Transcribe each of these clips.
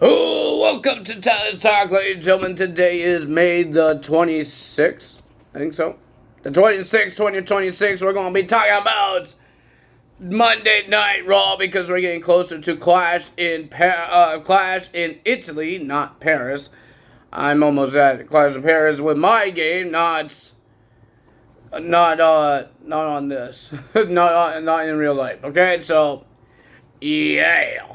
Oh, welcome to Tyler's Talk, ladies and gentlemen. Today is May the 26th. I think so. The 26th, 2026. We're going to be talking about Monday Night Raw because we're getting closer to Clash in Italy, not Paris. I'm almost at Clash of Paris with my game, not on this, not in real life. Okay, so yeah.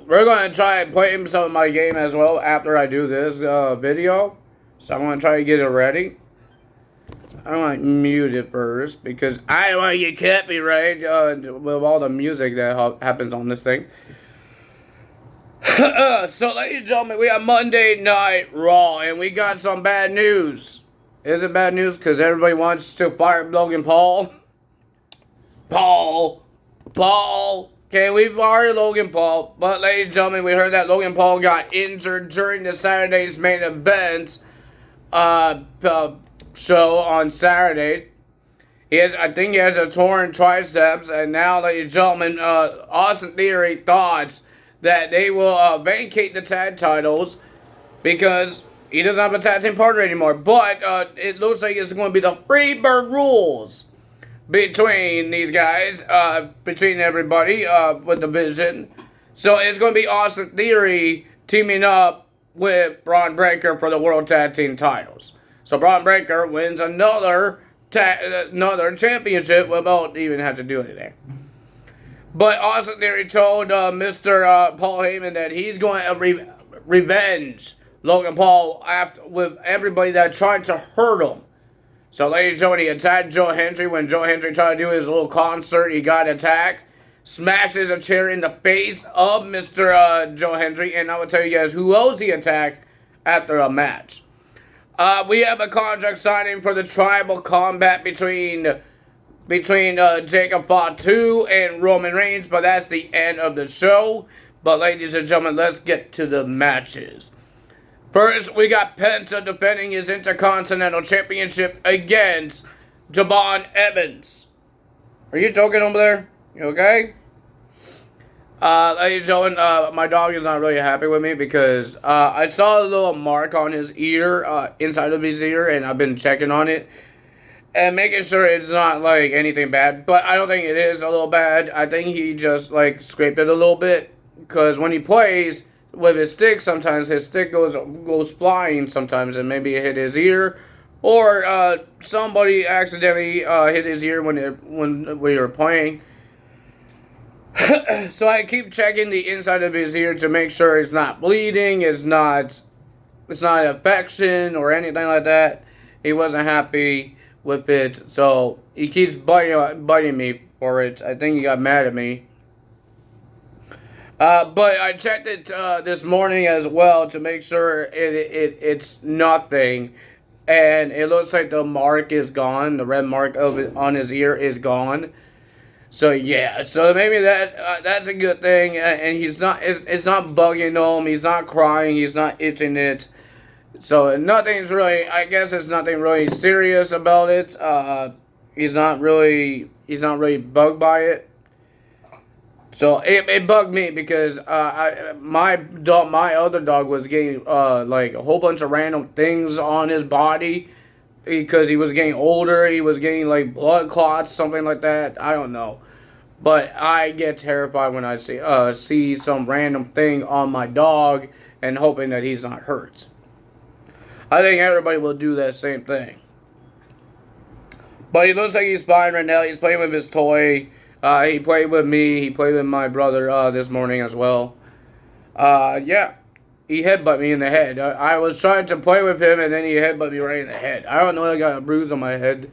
We're going to try and play some of my game as well after I do this video. So I'm going to try to get it ready. I'm going to mute it first because I don't want to get copyrighted with all the music that happens on this thing. So, ladies and gentlemen, we have Monday Night Raw and we got some bad news. Is it bad news? Because everybody wants to fire Logan Paul. Paul. Okay, we fired Logan Paul, but ladies and gentlemen, we heard that Logan Paul got injured during the Saturday's main event show on Saturday. I think he has a torn triceps, and now, ladies and gentlemen, Austin Theory thought that they will vacate the tag titles because he doesn't have a tag team partner anymore. But it looks like it's going to be the Freebird rules between these guys, between everybody, with the Vision. So it's going to be Austin Theory teaming up with Braun Breaker for the World Tag Team titles. So Braun Breaker wins another championship without even have to do anything. But Austin Theory told Mr. Paul Heyman that he's going to revenge Logan Paul with everybody that tried to hurt him. So, ladies and gentlemen, he attacked Joe Hendry. When Joe Hendry tried to do his little concert, he got attacked. Smashes a chair in the face of Mr. Joe Hendry. And I will tell you guys who else he attacked after a match. We have a contract signing for the tribal combat between Jacob Fatu and Roman Reigns. But that's the end of the show. But, ladies and gentlemen, let's get to the matches. First, we got Penta defending his Intercontinental Championship against Javon Evans. Are you joking over there? You okay? Ladies and gentlemen, my dog is not really happy with me because I saw a little mark on his ear, inside of his ear, and I've been checking on it and making sure it's not like anything bad. But I don't think it is a little bad. I think he just like scraped it a little bit because when he plays with his stick, sometimes his stick goes flying sometimes, and maybe it hit his ear, or somebody accidentally hit his ear when we were playing. So I keep checking the inside of his ear to make sure it's not bleeding, it's not infection or anything like that. He wasn't happy with it, so he keeps biting me for it. I think he got mad at me. But I checked it this morning as well to make sure it's nothing, and it looks like the mark is gone. The red mark of it on his ear is gone. So yeah, so maybe that's a good thing. And he's not. It's not bugging him. He's not crying. He's not itching it. So nothing's really. I guess it's nothing really serious about it. He's not really bugged by it. So it bugged me because my other dog was getting like a whole bunch of random things on his body because he was getting older. He was getting like blood clots, something like that. I don't know, but I get terrified when I see some random thing on my dog and hoping that he's not hurt. I think everybody will do that same thing. But he looks like he's fine right now. He's playing with his toy. He played with me. He played with my brother this morning as well. Yeah. He headbutted me in the head. I was trying to play with him, and then he headbutted me right in the head. I don't know if I got a bruise on my head.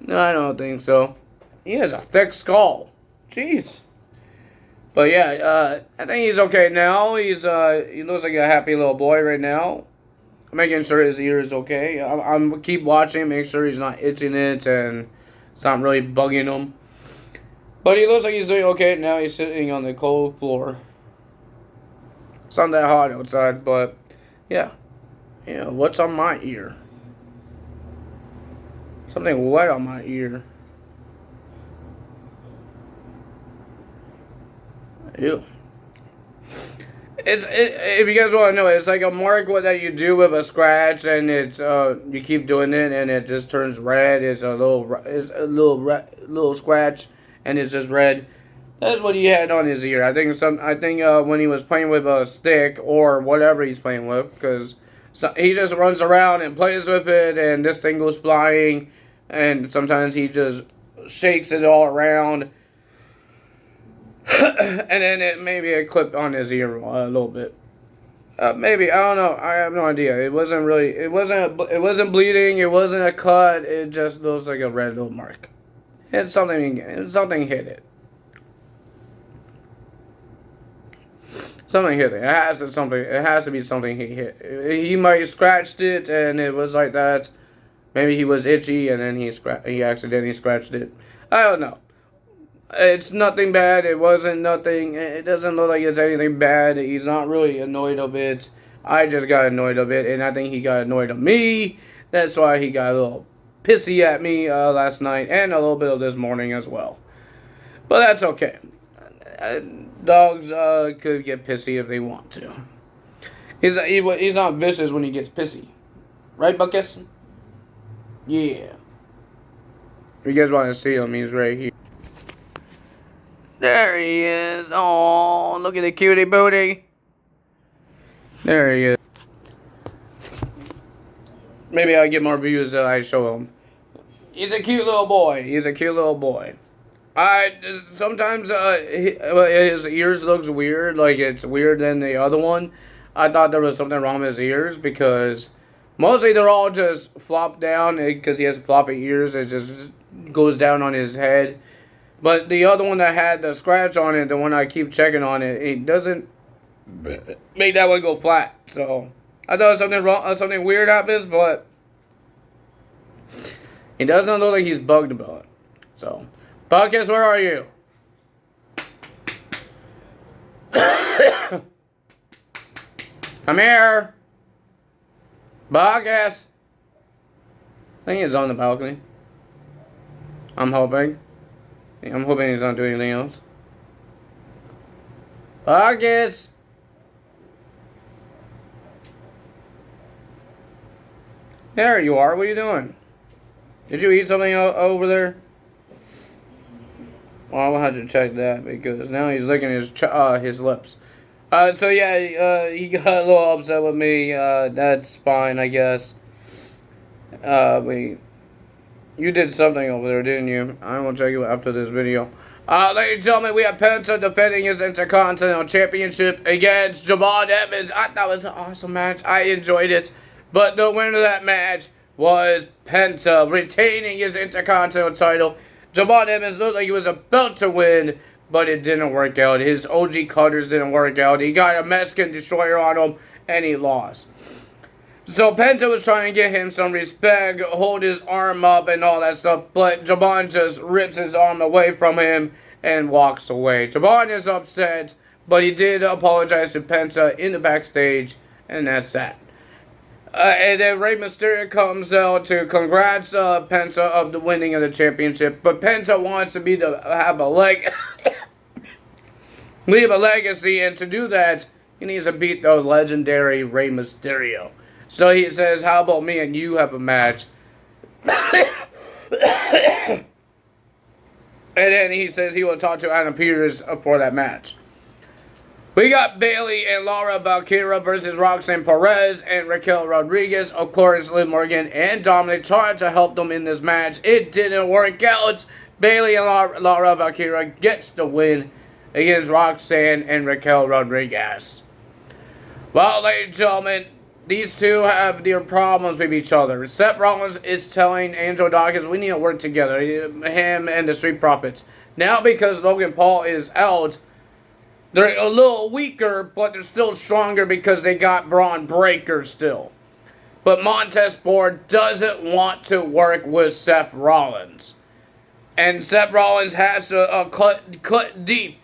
No, I don't think so. He has a thick skull. Jeez. But yeah, I think he's okay now. He looks like a happy little boy right now. I'm making sure his ear is okay. I'm keep watching, make sure he's not itching it, and it's not really bugging him. But he looks like he's doing okay now. He's sitting on the cold floor. It's not that hot outside, but yeah. You know, what's on my ear? Something wet on my ear. Ew. If you guys want to know, it's like a mark that you do with a scratch, and it's you keep doing it, and it just turns red. It's a little scratch, and it's just red. That's what he had on his ear. I think when he was playing with a stick or whatever he's playing with, because he just runs around and plays with it, and this thing goes flying, and sometimes he just shakes it all around. And then maybe it clipped on his ear a little bit. Maybe, I don't know. I have no idea. It wasn't really. It wasn't bleeding. It wasn't a cut. It just looks like a red little mark. It's something. Something hit it. Something hit it. It has to be something he hit. He might have scratched it, and it was like that. Maybe he was itchy, and then he accidentally scratched it. I don't know. It's nothing bad. It wasn't nothing. It doesn't look like it's anything bad. He's not really annoyed of it. I just got annoyed of it, and I think he got annoyed of me. That's why he got a little pissy at me last night, and a little bit of this morning as well. But that's okay. Dogs could get pissy if they want to. He's not vicious when he gets pissy. Right, Buckus? Yeah. If you guys want to see him, he's right here. There he is. Oh, look at the cutie booty. There he is. Maybe I'll get more views that I show him. He's a cute little boy. Sometimes his ears looks weird. Like it's weirder than the other one. I thought there was something wrong with his ears because mostly they're all just flopped down because he has floppy ears. It just goes down on his head. But the other one that had the scratch on it, the one I keep checking on it, it doesn't make that one go flat. So I thought something wrong, something weird happens, but it doesn't look like he's bugged about it. So, Buckus, where are you? Come here, Buckus. I think he's on the balcony. I'm hoping he's not doing anything else. Buckus! There you are. What are you doing? Did you eat something over there? Well, I'll have to check that because now he's licking his lips. So yeah, he got a little upset with me. That's fine, I guess. You did something over there, didn't you? I will check you after this video. Ladies and gentlemen, we have Penta defending his Intercontinental Championship against Javon Edmonds. I thought it was an awesome match. I enjoyed it. But the winner of that match was Penta, retaining his Intercontinental title. Javon Edmonds looked like he was about to win, but it didn't work out. His OG cutters didn't work out. He got a Mexican Destroyer on him, and he lost. So Penta was trying to get him some respect, hold his arm up and all that stuff, but Javon just rips his arm away from him and walks away. Javon is upset, but he did apologize to Penta in the backstage, and that's that. And then Rey Mysterio comes out to congrats Penta of the winning of the championship, but Penta wants to leave a legacy, and to do that, he needs to beat the legendary Rey Mysterio. So he says, how about me and you have a match? And then he says he will talk to Adam Pearce for that match. We got Bayley and Laura Valkyria versus Roxanne Perez and Raquel Rodriguez. Of course, Liv Morgan and Dominic tried to help them in this match. It didn't work out. Bayley and Laura Valkyria gets the win against Roxanne and Raquel Rodriguez. Well, ladies and gentlemen, these two have their problems with each other. Seth Rollins is telling Angel Dawkins, we need to work together, him and the Street Profits. Now because Logan Paul is out, they're a little weaker, but they're still stronger because they got Braun Breaker still. But Montez Ford doesn't want to work with Seth Rollins. And Seth Rollins has to cut deep,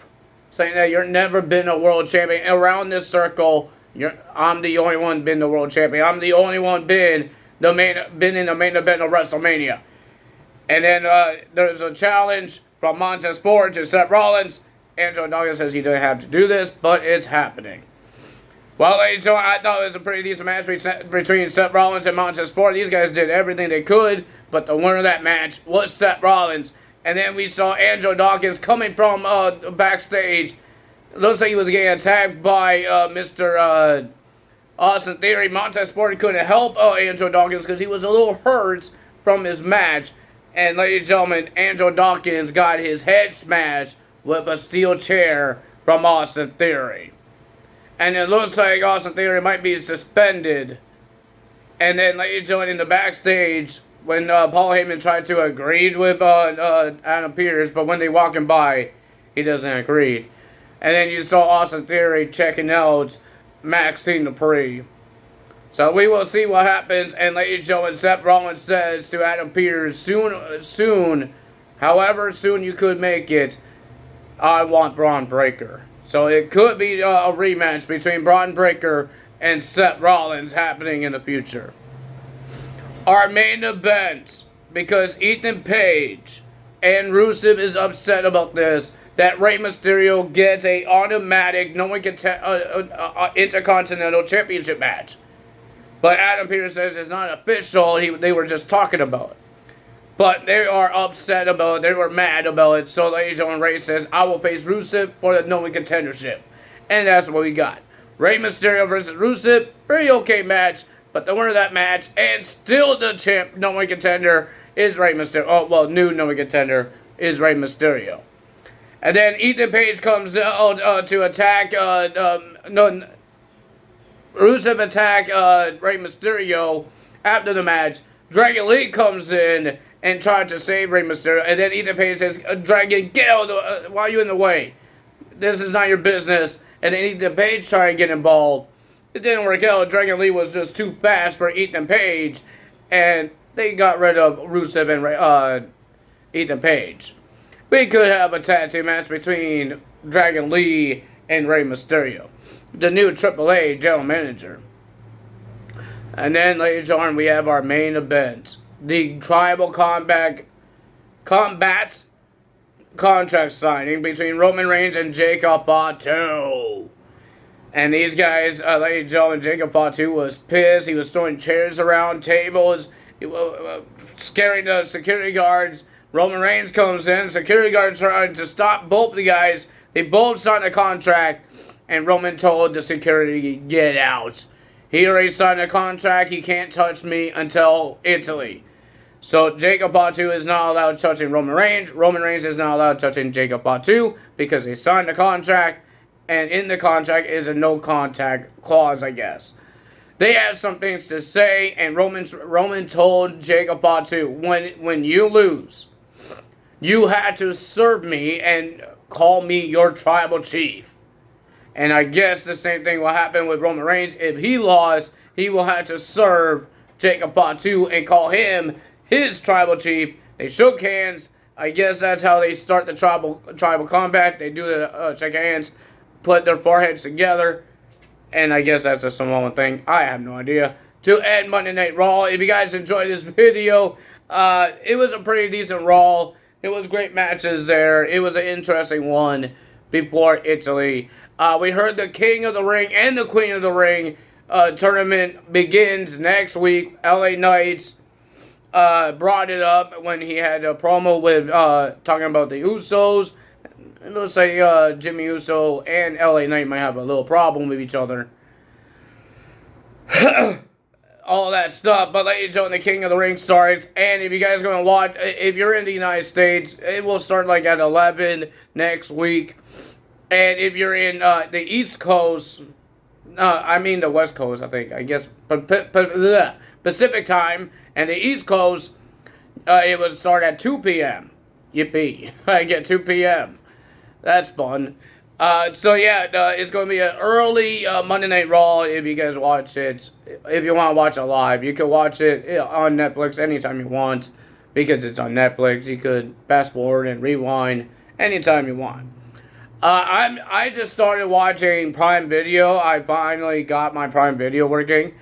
saying that you've never been a world champion. Around this circle, I'm the only one been the world champion. I'm the only one been in the main event of WrestleMania. And then there's a challenge from Montez Ford to Seth Rollins. Angelo Dawkins says he doesn't have to do this, but it's happening. Well, ladies and gentlemen, I thought it was a pretty decent match between Seth Rollins and Montez Ford. These guys did everything they could, but the winner of that match was Seth Rollins. And then we saw Angelo Dawkins coming from backstage. Looks like he was getting attacked by Mr. Austin Theory. Montez Ford couldn't help Angelo Dawkins because he was a little hurt from his match. And ladies and gentlemen, Angelo Dawkins got his head smashed with a steel chair from Austin Theory. And it looks like Austin Theory might be suspended. And then, ladies and gentlemen, in the backstage, when Paul Heyman tried to agree with Adam Pearce, but when they walking by, he doesn't agree. And then you saw Austin Theory checking out Maxine Dupree. So we will see what happens. And ladies and gentlemen, Seth Rollins says to Adam Pearce, soon, however soon you could make it, I want Braun Breaker. So it could be a rematch between Braun Breaker and Seth Rollins happening in the future. Our main event, because Ethan Page and Rusev is upset about this, that Rey Mysterio gets a automatic no one can Intercontinental Championship match. But Adam Pearce says it's not official. They were just talking about it. But they are upset about it. They were mad about it. So ladies and gentlemen, Rey says, I will face Rusev for the no one contendership. And that's what we got. Rey Mysterio versus Rusev. Pretty okay match. But the winner of that match, and still the champ, no one contender, is Rey Mysterio. Oh, well, new no one contender is Rey Mysterio. And then Ethan Page comes out to attack, Rusev attack Rey Mysterio after the match. Dragon Lee comes in and tried to save Rey Mysterio. And then Ethan Page says, Dragon, get out of the why are you in the way? This is not your business. And then Ethan Page tried to get involved. It didn't work out. Dragon Lee was just too fast for Ethan Page. And they got rid of Rusev and Ethan Page. We could have a tag team match between Dragon Lee and Rey Mysterio, the new AAA general manager. And then, ladies and gentlemen, we have our main event. The Tribal Combat contract signing between Roman Reigns and Jacob Fatu. And these guys, ladies and gentlemen, Jacob Fatu was pissed. He was throwing chairs around, tables, scaring the security guards. Roman Reigns comes in. Security guards trying to stop both of the guys. They both signed a contract. And Roman told the security, get out. He already signed a contract. He can't touch me until Italy. So Jacob Fatu is not allowed touching Roman Reigns. Roman Reigns is not allowed touching Jacob Fatu because they signed a contract. And in the contract is a no contact clause, I guess. They had some things to say. And Roman told Jacob Fatu, when you lose, you had to serve me and call me your tribal chief. And I guess the same thing will happen with Roman Reigns. If he lost, he will have to serve Jacob Fatu and call him his tribal chief. They shook hands. I guess that's how they start the tribal combat. They do the shake hands, put their foreheads together. And I guess that's a Samoan thing. I have no idea. To end Monday Night Raw, if you guys enjoyed this video, it was a pretty decent Raw. It was great matches there. It was an interesting one before Italy. We heard the King of the Ring and the Queen of the Ring tournament begins next week. LA Knights brought it up when he had a promo with talking about the Usos. It looks like Jimmy Uso and LA Knight might have a little problem with each other. All that stuff. But ladies and gentlemen, the King of the Ring starts. And if you guys are going to watch, if you're in the United States, it will start like at 11 next week. And if you're in the East Coast, I mean the West Coast, I think. I guess Pacific time. And the East Coast, it will start at 2 p.m. Yippee. I get 2 p.m. That's fun. So yeah, it's going to be an early Monday Night Raw if you guys watch it. If you want to watch it live, you can watch it on Netflix anytime you want. Because it's on Netflix, you could fast forward and rewind anytime you want. I just started watching Prime Video. I finally got my Prime Video working.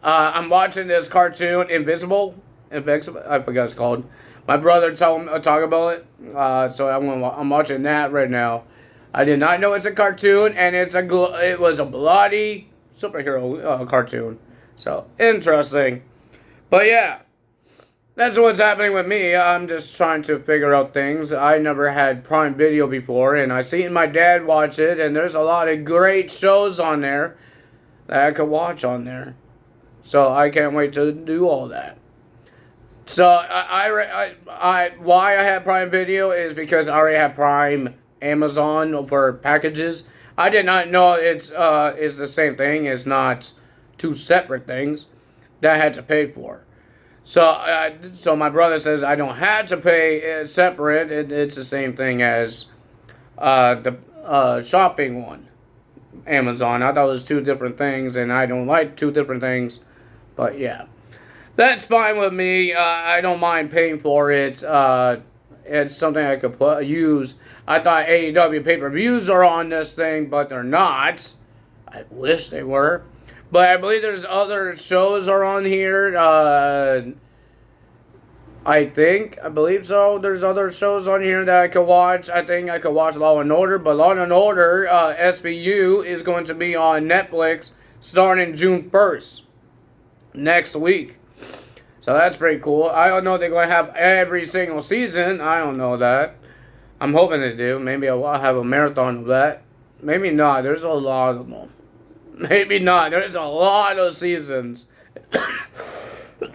I'm watching this cartoon, Invincible. I forgot what it's called. My brother talk about it. So I'm watching that right now. I did not know it's a cartoon, and it was a bloody superhero cartoon. So, interesting. But yeah, that's what's happening with me. I'm just trying to figure out things. I never had Prime Video before, and I seen my dad watch it, and there's a lot of great shows on there that I could watch on there. So I can't wait to do all that. So why I have Prime Video is because I already have Prime Amazon for packages. I did not know it's the same thing. It's not two separate things that I had to pay for. So my brother says I don't have to pay separate. It's the same thing as the shopping one, Amazon. I thought it was two different things, and I don't like two different things. But yeah, that's fine with me. I don't mind paying for it. It's something I could use. I thought AEW pay-per-views are on this thing, but they're not. I wish they were. But I believe there's other shows are on here. I believe so. There's other shows on here that I could watch. I think I could watch Law and Order, but Law and Order SVU is going to be on Netflix starting June 1st, next week. So that's pretty cool. I don't know if they're going to have every single season. I don't know that. I'm hoping they do. Maybe I'll have a marathon of that. Maybe not. There's a lot of them. Maybe not. There's a lot of seasons. I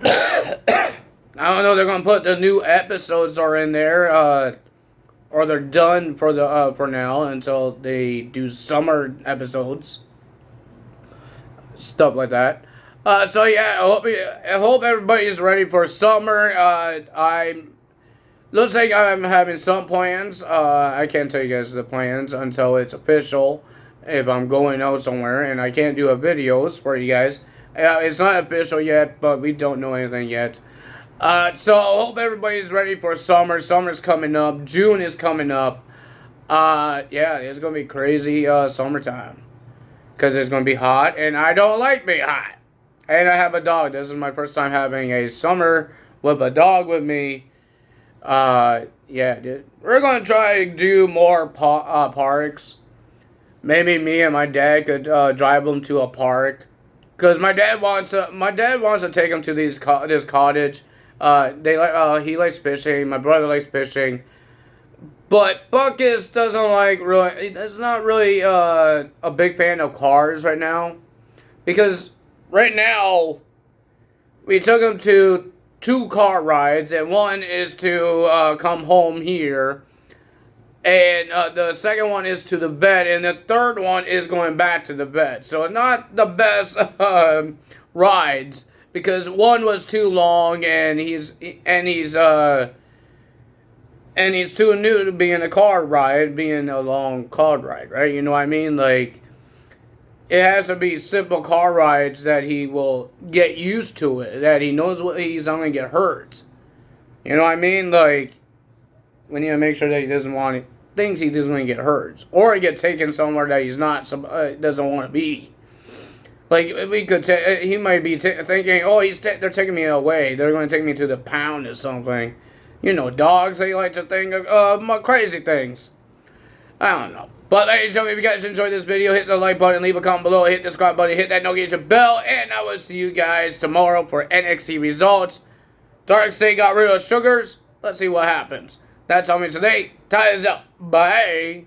don't know. They're gonna put the new episodes are in there, or they're done for now until they do summer episodes, stuff like that. So yeah, I hope everybody's ready for summer. Looks like I'm having some plans. I can't tell you guys the plans until it's official. If I'm going out somewhere and I can't do videos for you guys. It's not official yet, but we don't know anything yet. So I hope everybody's ready for summer. Summer's coming up. June is coming up. Yeah, it's going to be crazy summertime. Because it's going to be hot, and I don't like being hot. And I have a dog. This is my first time having a summer with a dog with me. Yeah, dude. We're going to try to do more parks. Maybe me and my dad could drive them to a park, cause my dad wants to take him to this cottage. He likes fishing. My brother likes fishing, but Buckus doesn't like really. He's not really a big fan of cars right now, because right now we took him to 2 car rides, and one is to come home here. And the second one is to the bed, and the third one is going back to the bed. So not the best rides, because one was too long, and he's too new to be in a car ride, being a long car ride, right? You know what I mean? Like, it has to be simple car rides that he will get used to it, that he knows what he's not going to get hurt. You know what I mean? Like, we need to make sure that he doesn't want it. Things he doesn't want to get hurt, or get taken somewhere that he's not doesn't want to be. Like, we could he might be thinking, oh, they're taking me away. They're going to take me to the pound or something. You know, dogs, they like to think of crazy things. I don't know. But ladies and gentlemen, if you guys enjoyed this video, hit the like button, leave a comment below, hit the subscribe button, hit that notification bell, and I will see you guys tomorrow for NXT results. Dark State got rid of Sugars. Let's see what happens. That's all me today. Time is up. Bye.